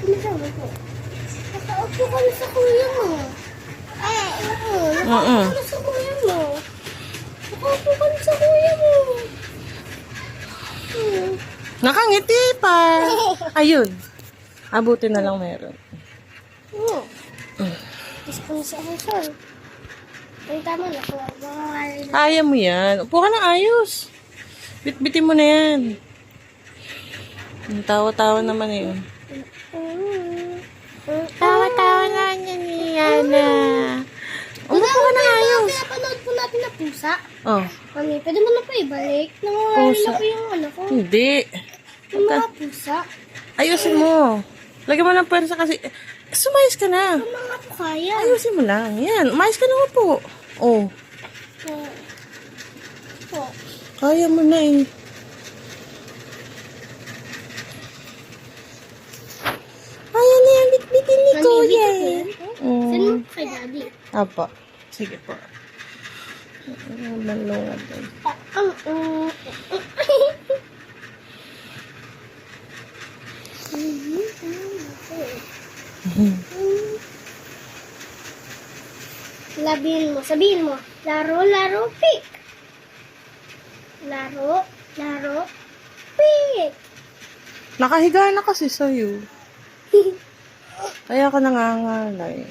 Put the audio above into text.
Sumasama po. Nakaupo ka na sa kuya mo. Nakaupo ka na sa kuya mo. Nakaupo ka na sa kuya mo. Nakangiti pa. Ayun. Abuti na lang meron. Gusto ko na sa asal. Ay, tama na po. Kaya mo yan. Upo ka na ayos. Bitbitin mo na yan. Tawa-tawa naman yun. Tawa-tawa na yan ni Yana. Umupo ka na ayos. Kaya panood po natin na pusa. Oh, Mami, pwede mo na po ibalik. Nangangalan Pusa. na po yung ano ko. hindi. Yung mga pusa. Ayusin mo. Lagyan mo ng pwersa kasi. Sumayos ka na. Yung mga po kaya. Ayusin mo lang. Yan. Umayos ka na po. Oh. Po. Kaya mo na eh. Kaya na yan. Bitbitin ni Mami, Kuya dito eh. po. Send mo po kay daddy. Apa. Sige po. Malungan din. Sabihin mo. Laro, laro, pick. Laro, laro, pick. Nakahiga na kasi sa'yo. Kaya ka nangangalay.